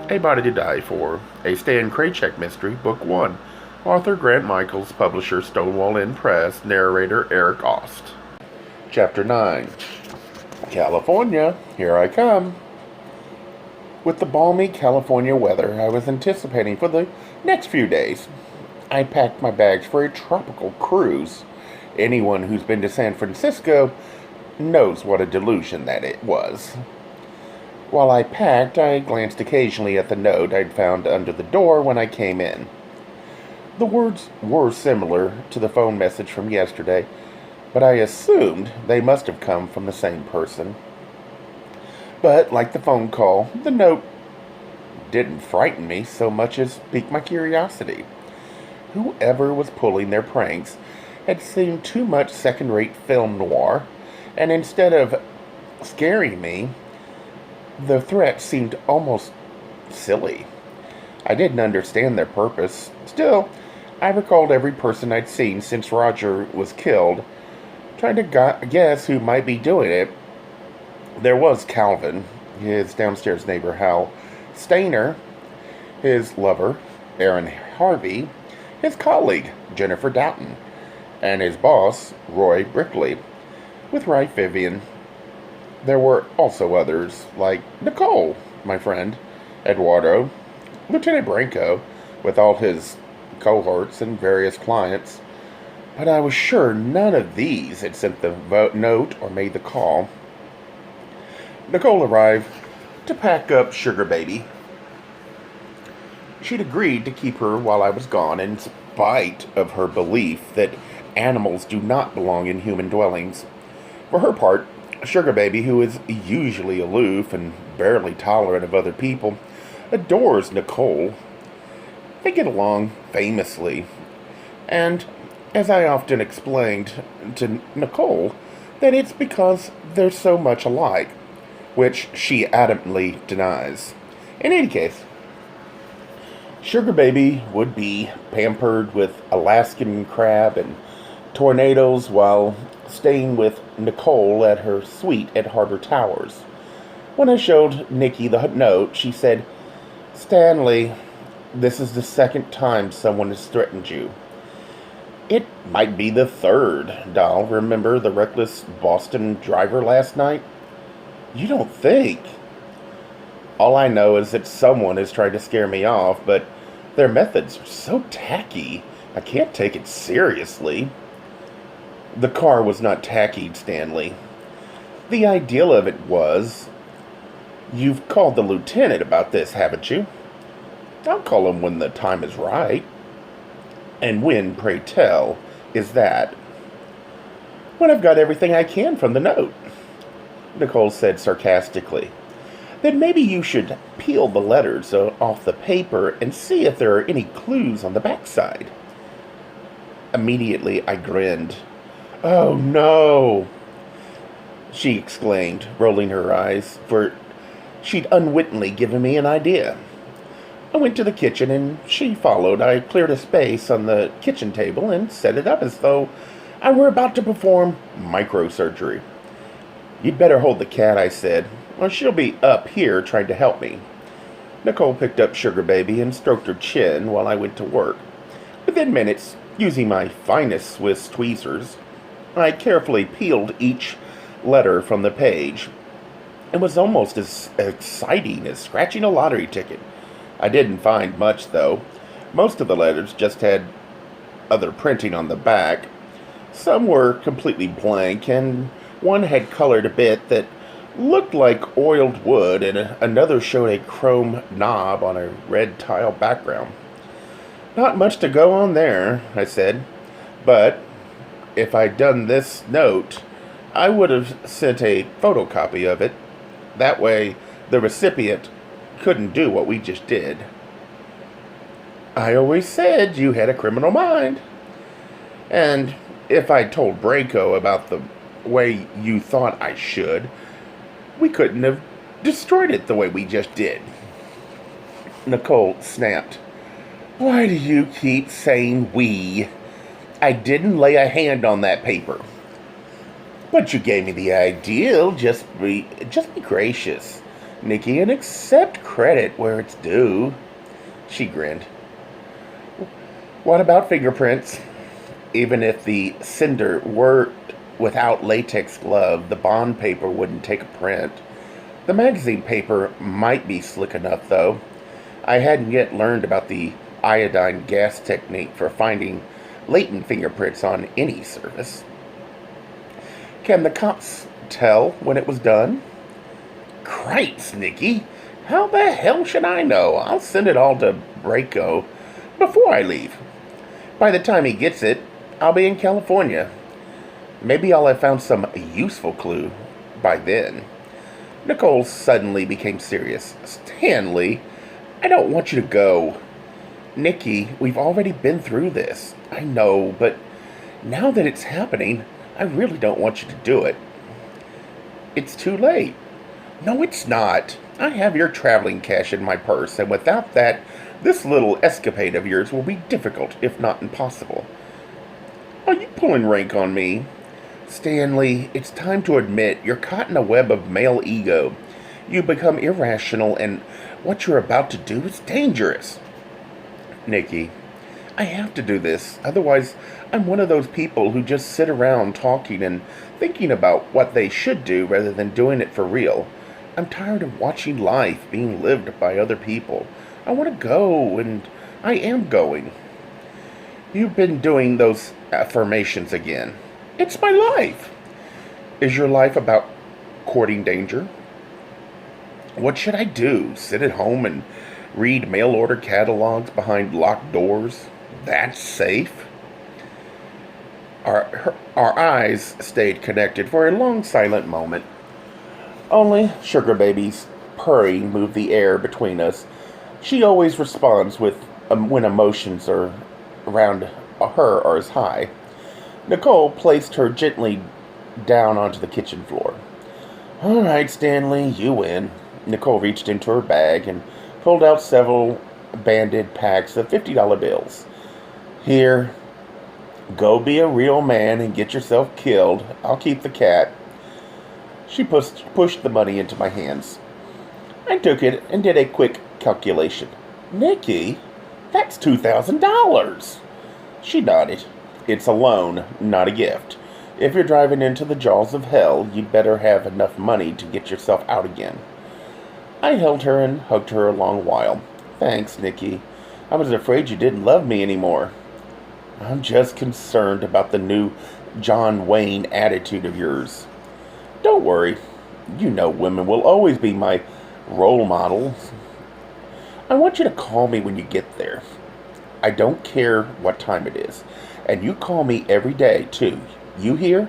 A Body to Die For, a Stan Kraychik mystery, Book 1. Author Grant Michaels, publisher Stonewall Inn Press, narrator Eric Ost. Chapter 9. California, here I come. With the balmy California weather I was anticipating for the next few days, I packed my bags for a tropical cruise. Anyone who's been to San Francisco knows what a delusion that it was. While I packed, I glanced occasionally at the note I'd found under the door when I came in. The words were similar to the phone message from yesterday, but I assumed they must have come from the same person. But, like the phone call, the note didn't frighten me so much as pique my curiosity. Whoever was pulling their pranks had seen too much second-rate film noir, and instead of scaring me, the threat seemed almost silly. I didn't understand their purpose. Still, I recalled every person I'd seen since Roger was killed, trying to guess who might be doing it. There was Calvin, his downstairs neighbor Hal Stainer, his lover, Aaron Harvey, his colleague, Jennifer Doughton, and his boss, Roy Brickley, with Ray Vivian. There were also others, like Nicole, my friend, Eduardo, Lieutenant Branco, with all his cohorts and various clients, but I was sure none of these had sent the note or made the call. Nicole arrived to pack up Sugar Baby. She'd agreed to keep her while I was gone, in spite of her belief that animals do not belong in human dwellings. For her part, Sugar Baby, who is usually aloof and barely tolerant of other people, adores Nicole. They get along famously, and as I often explained to Nicole, that it's because they're so much alike, which she adamantly denies. In any case, Sugar Baby would be pampered with Alaskan crab and tornadoes while staying with Nicole at her suite at Harbor Towers. When I showed Nikki the note, she said, "Stanley, this is the second time someone has threatened you." "It might be the third, doll. Remember the reckless Boston driver last night?" "You don't think?" "All I know is that someone is trying to scare me off, but their methods are so tacky, I can't take it seriously." "The car was not tacky, Stanley. The ideal of it was... You've called the lieutenant about this, haven't you?" "I'll call him when the time is right." "And when, pray tell, is that?" "When I've got everything I can from the note," Nicole said sarcastically. "Then maybe you should peel the letters off the paper and see if there are any clues on the backside." Immediately I grinned. "Oh, no!" she exclaimed, rolling her eyes, for she'd unwittingly given me an idea. I went to the kitchen and she followed. I cleared a space on the kitchen table and set it up as though I were about to perform microsurgery. "You'd better hold the cat," I said, "or she'll be up here trying to help me." Nicole picked up Sugar Baby and stroked her chin while I went to work. Within minutes, using my finest Swiss tweezers, I carefully peeled each letter from the page. It was almost as exciting as scratching a lottery ticket. I didn't find much, though. Most of the letters just had other printing on the back. Some were completely blank, and one had colored a bit that looked like oiled wood, and another showed a chrome knob on a red tile background. "Not much to go on there," I said, "but if I'd done this note, I would have sent a photocopy of it. That way, the recipient couldn't do what we just did." "I always said you had a criminal mind. And if I'd told Branco about the way you thought I should, we couldn't have destroyed it the way we just did." Nicole snapped. "Why do you keep saying we? I didn't lay a hand on that paper." "But you gave me the ideal. Just be gracious. Nikki, and accept credit where it's due. She grinned. What about fingerprints? Even if the sender worked without latex glove, the bond paper wouldn't take a print. The magazine paper might be slick enough, though. I hadn't yet learned about the iodine gas technique for finding latent fingerprints on any surface. Can the cops tell when it was done? Cripes, Nicky. How the hell should I know? I'll send it all to Branco before I leave. By the time he gets it, I'll be in California. Maybe I'll have found some useful clue by then. Nicole suddenly became serious. Stanley, I don't want you to go. Nicky, we've already been through this. I know, but now that it's happening, I really don't want you to do it. It's too late. No, it's not. I have your traveling cash in my purse, and without that, this little escapade of yours will be difficult, if not impossible. Are you pulling rank on me? Stanley, it's time to admit you're caught in a web of male ego. You become irrational, and what you're about to do is dangerous. Nicky, I have to do this. Otherwise, I'm one of those people who just sit around talking and thinking about what they should do rather than doing it for real. I'm tired of watching life being lived by other people. I want to go, and I am going. You've been doing those affirmations again. It's my life. Is your life about courting danger? What should I do? Sit at home and read mail-order catalogs behind locked doors? That's safe? Our eyes stayed connected for a long silent moment. Only Sugar Baby's purring moved the air between us. She always responds with when emotions are around her are as high. Nicole placed her gently down onto the kitchen floor. All right, Stanley, you win. Nicole reached into her bag and pulled out several banded packs of $50 bills. Here, go be a real man and get yourself killed. I'll keep the cat. She pushed the money into my hands. I took it and did a quick calculation. Nicky, that's $2,000. She nodded. It's a loan, not a gift. If you're driving into the jaws of hell, you'd better have enough money to get yourself out again. I held her and hugged her a long while. Thanks, Nicky. I was afraid you didn't love me anymore. I'm just concerned about the new John Wayne attitude of yours. Don't worry. You know women will always be my role models. I want you to call me when you get there. I don't care what time it is. And you call me every day, too. You hear?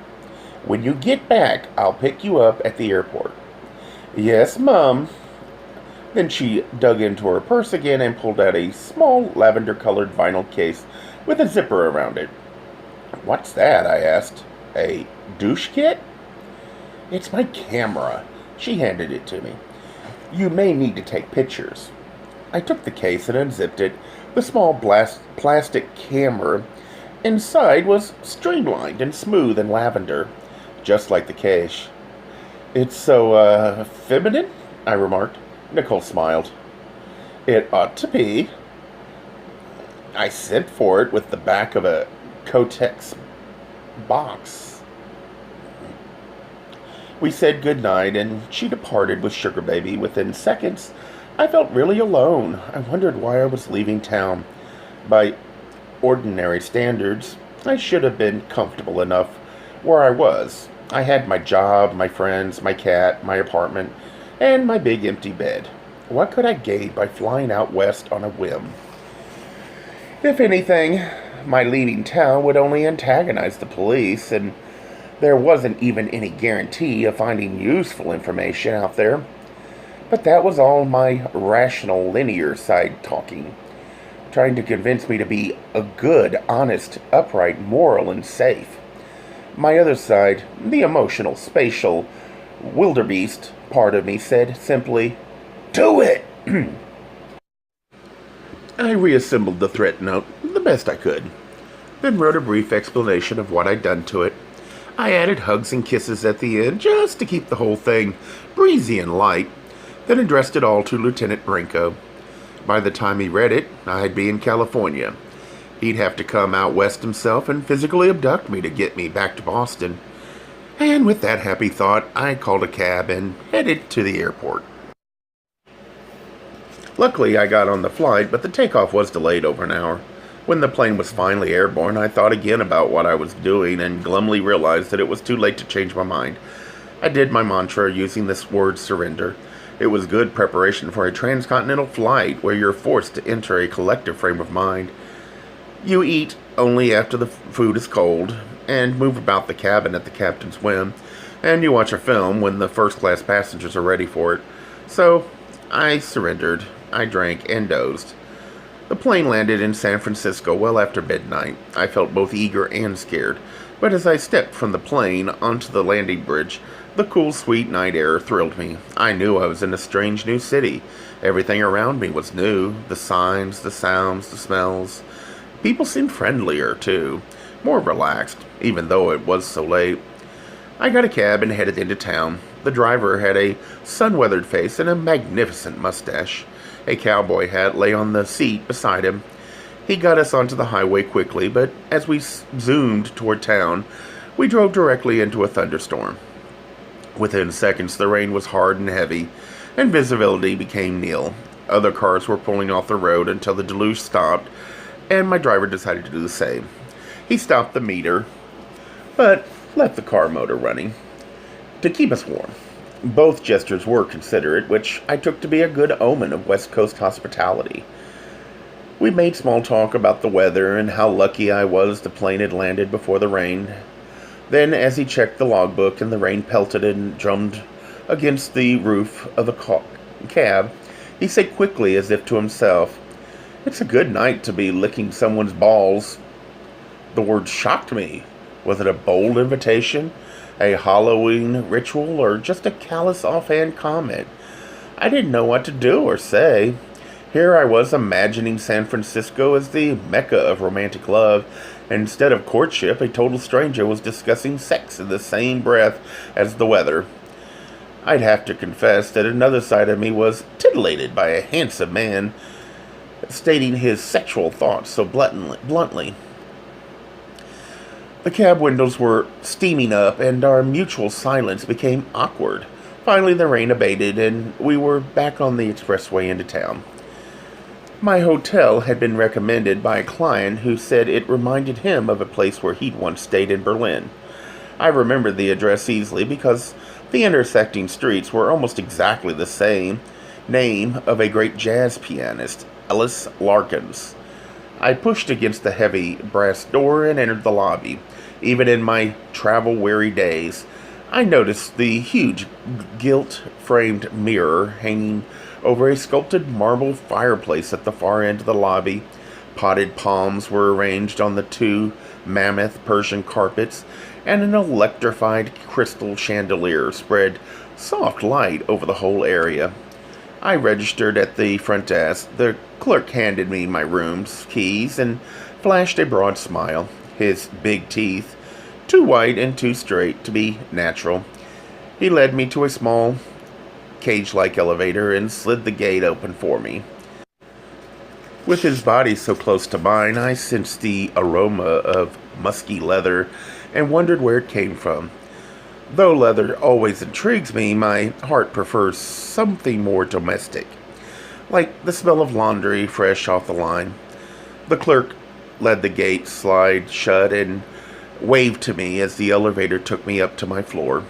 When you get back, I'll pick you up at the airport. Yes, Mum. Then she dug into her purse again and pulled out a small lavender-colored vinyl case with a zipper around it. What's that? I asked. A douche kit? It's my camera. She handed it to me. You may need to take pictures. I took the case and unzipped it. The small plastic camera inside was streamlined and smooth and lavender, just like the case. It's so, feminine, I remarked. Nicole smiled. It ought to be. I sent for it with the back of a Kotex box. We said goodnight, and she departed with Sugar Baby. Within seconds, I felt really alone. I wondered why I was leaving town. By ordinary standards, I should have been comfortable enough where I was. I had my job, my friends, my cat, my apartment, and my big empty bed. What could I gain by flying out west on a whim? If anything, my leaving town would only antagonize the police, and there wasn't even any guarantee of finding useful information out there. But that was all my rational, linear side talking, trying to convince me to be a good, honest, upright, moral, and safe. My other side, the emotional, spatial, wildebeest part of me said simply, do it! I reassembled the threat note the best I could, then wrote a brief explanation of what I'd done to it. I added hugs and kisses at the end just to keep the whole thing breezy and light. then addressed it all to Lieutenant Branco. By the time he read it, I'd be in California. He'd have to come out west himself and physically abduct me to get me back to Boston. And with that happy thought, I called a cab and headed to the airport. Luckily, I got on the flight, but the takeoff was delayed over an hour. When the plane was finally airborne, I thought again about what I was doing and glumly realized that it was too late to change my mind. I did my mantra using this word surrender. It was good preparation for a transcontinental flight where you're forced to enter a collective frame of mind. You eat only after the food is cold, and move about the cabin at the captain's whim, and you watch a film when the first-class passengers are ready for it. So, I surrendered. I drank and dozed. The plane landed in San Francisco well after midnight. I felt both eager and scared, but as I stepped from the plane onto the landing bridge, the cool, sweet night air thrilled me. I knew I was in a strange new city. Everything around me was new. The signs, the sounds, the smells. People seemed friendlier, too. More relaxed, even though it was so late. I got a cab and headed into town. The driver had a sun-weathered face and a magnificent mustache. A cowboy hat lay on the seat beside him. He got us onto the highway quickly, but as we zoomed toward town, we drove directly into a thunderstorm. Within seconds, the rain was hard and heavy, and visibility became nil. Other cars were pulling off the road until the deluge stopped, and my driver decided to do the same. He stopped the meter, but left the car motor running to keep us warm. Both gestures were considerate, which I took to be a good omen of West Coast hospitality. We made small talk about the weather and how lucky I was the plane had landed before the rain. Then, as he checked the logbook and the rain pelted and drummed against the roof of the cab, he said quickly, as if to himself, "It's a good night to be licking someone's balls." The word shocked me. Was it a bold invitation, a Halloween ritual, or just a callous offhand comment? I didn't know what to do or say. Here I was imagining San Francisco as the mecca of romantic love. Instead of courtship, a total stranger was discussing sex in the same breath as the weather. I'd have to confess that another side of me was titillated by a handsome man stating his sexual thoughts so bluntly. The cab windows were steaming up, and our mutual silence became awkward. Finally, the rain abated, and we were back on the expressway into town. My hotel had been recommended by a client who said it reminded him of a place where he'd once stayed in Berlin. I remembered the address easily because the intersecting streets were almost exactly the same name of a great jazz pianist, Ellis Larkins. I pushed against the heavy brass door and entered the lobby. Even in my travel-weary days, I noticed the huge gilt-framed mirror hanging over a sculpted marble fireplace at the far end of the lobby. Potted palms were arranged on the two mammoth Persian carpets, and an electrified crystal chandelier spread soft light over the whole area. I registered at the front desk. The clerk handed me my room's keys and flashed a broad smile. His big teeth, too white and too straight to be natural. He led me to a small, cage-like elevator and slid the gate open for me. With his body so close to mine, I sensed the aroma of musky leather and wondered where it came from. Though leather always intrigues me, my heart prefers something more domestic, like the smell of laundry fresh off the line. The clerk let the gate slide shut and waved to me as the elevator took me up to my floor.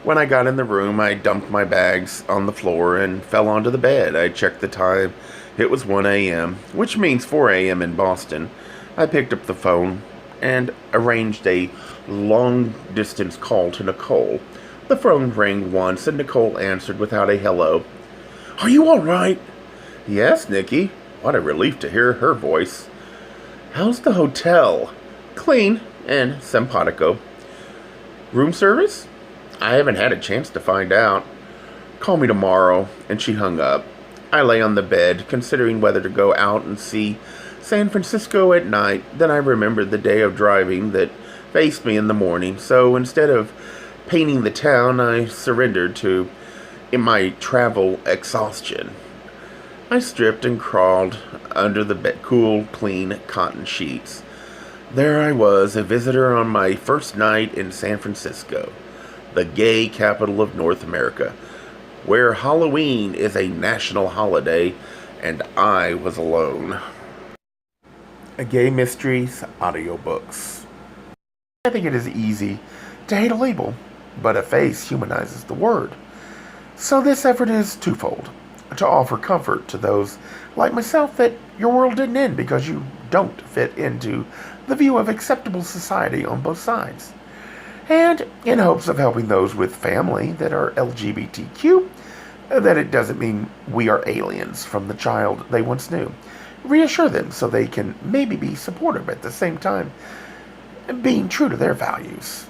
When I got in the room, I dumped my bags on the floor and fell onto the bed. I checked the time. It was 1 a.m., which means 4 a.m. in Boston. I picked up the phone and arranged a long-distance call to Nicole. The phone rang once, and Nicole answered without a hello. "Are you all right?" "Yes, Nikki." What a relief to hear her voice. "How's the hotel?" "Clean and simpatico." "Room service?" "I haven't had a chance to find out." "Call me tomorrow." And she hung up. I lay on the bed, considering whether to go out and see San Francisco at night. Then I remembered the day of driving that faced me in the morning. So instead of painting the town, I surrendered to In my travel exhaustion, I stripped and crawled under the cool, clean cotton sheets. There I was, a visitor on my first night in San Francisco, the gay capital of North America, where Halloween is a national holiday, and I was alone. Gay Mysteries audiobooks. I think it is easy to hate a label, but a face humanizes the word. So this effort is twofold: to offer comfort to those like myself that your world didn't end because you don't fit into the view of acceptable society on both sides, and in hopes of helping those with family that are LGBTQ, that it doesn't mean we are aliens from the child they once knew. Reassure them so they can maybe be supportive at the same time, being true to their values.